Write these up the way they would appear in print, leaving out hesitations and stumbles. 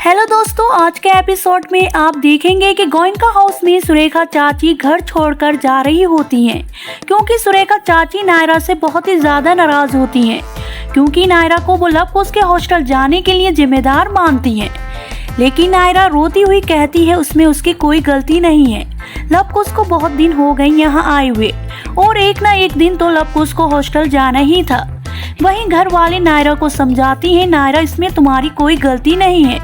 Hello दोस्तों, आज के एपिसोड में आप देखेंगे कि गोयनका हाउस में सुरेखा चाची घर छोड़कर जा रही होती हैं क्योंकि सुरेखा चाची नायरा से बहुत ही ज़्यादा नाराज़ होती हैं क्योंकि नायरा को वो लव कुश के हॉस्टल जाने के लिए जिम्मेदार मानती हैं। लेकिन नायरा रोती हुई कहती है उसमें उसकी कोई गलती नहीं है। लव कुश को बहुत दिन हो गए यहाँ आए हुए और एक ना एक दिन तो लव कुश को हॉस्टल जाना ही था। वहीं घर वाले नायरा को समझाती हैं, नायरा इसमें तुम्हारी कोई गलती नहीं है,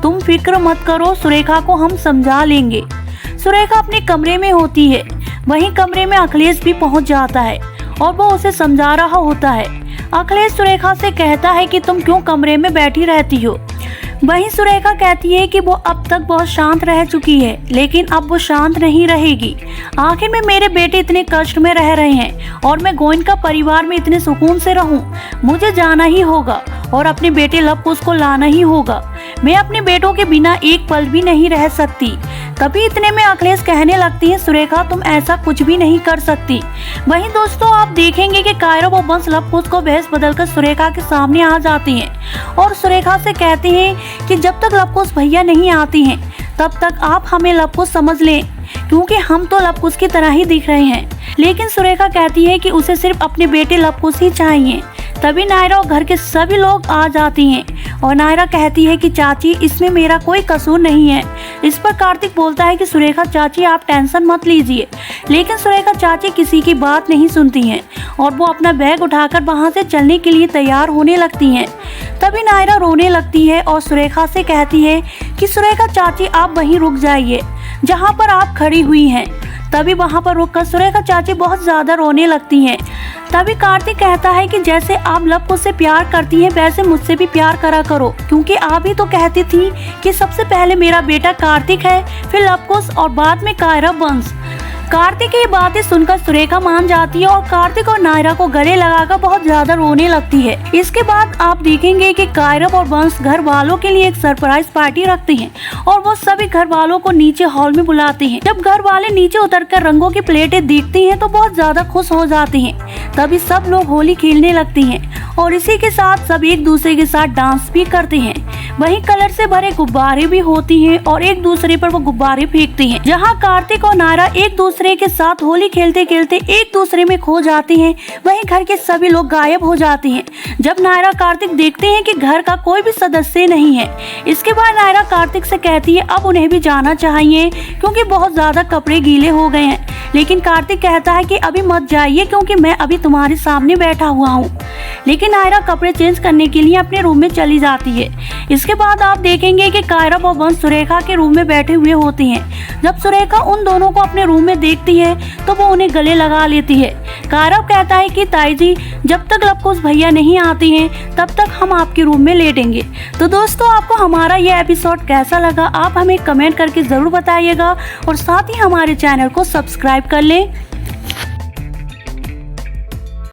तुम फिक्र मत करो, सुरेखा को हम समझा लेंगे। सुरेखा अपने कमरे में होती है, वहीं कमरे में अखिलेश भी पहुंच जाता है और वो उसे समझा रहा होता है। अखिलेश सुरेखा से कहता है कि तुम क्यों कमरे में बैठी रहती हो। वहीं सुरेखा कहती है कि वो अब तक बहुत शांत रह चुकी है लेकिन अब वो शांत नहीं रहेगी। आखिर में मेरे बेटे इतने कष्ट में रह रहे हैं और मैं गोयनका परिवार में इतने सुकून से रहूं, मुझे जाना ही होगा और अपने बेटे लव कुश को लाना ही होगा। मैं अपने बेटों के बिना एक पल भी नहीं रह सकती। तभी इतने में अखिलेश कहने लगती है, सुरेखा तुम ऐसा कुछ भी नहीं कर सकती। वहीं दोस्तों आप देखेंगे कि कायरा वो बस लव कुश को भेस बदलकर सुरेखा के सामने आ जाती हैं और सुरेखा से कहते हैं कि जब तक लव कुश भैया नहीं आती हैं तब तक आप हमें लव कुश समझ लें क्योंकि हम तो लव कुश की तरह ही दिख रहे हैं। लेकिन सुरेखा कहती है कि उसे सिर्फ अपने बेटे लव कुश ही चाहिए। तभी नायरा और घर के सभी लोग आ जाती हैं और नायरा कहती है कि चाची इसमें मेरा कोई कसूर नहीं है। इस पर कार्तिक बोलता है कि सुरेखा चाची आप टेंशन मत लीजिए, लेकिन सुरेखा चाची किसी की बात नहीं सुनती हैं और वो अपना बैग उठाकर वहाँ से चलने के लिए तैयार होने लगती हैं। तभी नायरा रोने लगती है और सुरेखा से कहती है कि सुरेखा चाची आप वहीं रुक जाइए जहाँ पर आप खड़ी हुई हैं। तभी वहाँ पर रुककर सुरेखा चाची बहुत ज़्यादा रोने लगती हैं। तभी कार्तिक कहता है कि जैसे आप लव कुश से प्यार करती हैं वैसे मुझसे भी प्यार करा करो क्योंकि आप ही तो कहती थी कि सबसे पहले मेरा बेटा कार्तिक है, फिर लव कुश और बाद में कायरा वंश। कार्तिक की बातें सुनकर सुरेखा मान जाती है और कार्तिक और नायरा को गले लगाकर बहुत ज्यादा रोने लगती है। इसके बाद आप देखेंगे कि कायरा और वंश घर वालों के लिए एक सरप्राइज पार्टी रखते हैं और वो सभी घर वालों को नीचे हॉल में बुलाते हैं। जब घर वाले नीचे उतरकर रंगों की प्लेटें देखती हैं तो बहुत ज्यादा खुश हो जाते हैं। तभी सब लोग होली खेलने लगते हैं और इसी के साथ सब एक दूसरे के साथ डांस भी करते हैं। वहीं कलर से भरे गुब्बारे भी होती हैं और एक दूसरे पर वो गुब्बारे फेंकते हैं। जहां कार्तिक और नायरा एक दूसरे के साथ होली खेलते खेलते एक दूसरे में खो जाते हैं, वहीं घर के सभी लोग गायब हो जाते हैं। जब नायरा कार्तिक देखते हैं कि घर का कोई भी सदस्य नहीं है। इसके बाद नायरा कार्तिक से कहती है अब उन्हें भी जाना चाहिए क्योंकि बहुत ज्यादा कपड़े गीले हो गए हैं। लेकिन कार्तिक कहता है कि अभी मत जाइए क्योंकि मैं अभी तुम्हारे सामने बैठा हुआ हूँ। लेकिन नायरा कपड़े चेंज करने के लिए अपने रूम में चली जाती है। इसके बाद आप देखेंगे कि कायरा और वंश सुरेखा के रूम में बैठे हुए होते हैं। जब सुरेखा उन दोनों को अपने रूम में देखती है तो वो उन्हें गले लगा लेती है। कायरा कहता है कि ताई जी जब तक लव कुश भैया नहीं आते हैं तब तक हम आपके रूम में लेटेंगे। तो दोस्तों आपको हमारा यह एपिसोड कैसा लगा आप हमें कमेंट करके जरूर बताइएगा और साथ ही हमारे चैनल को सब्सक्राइब कर लें।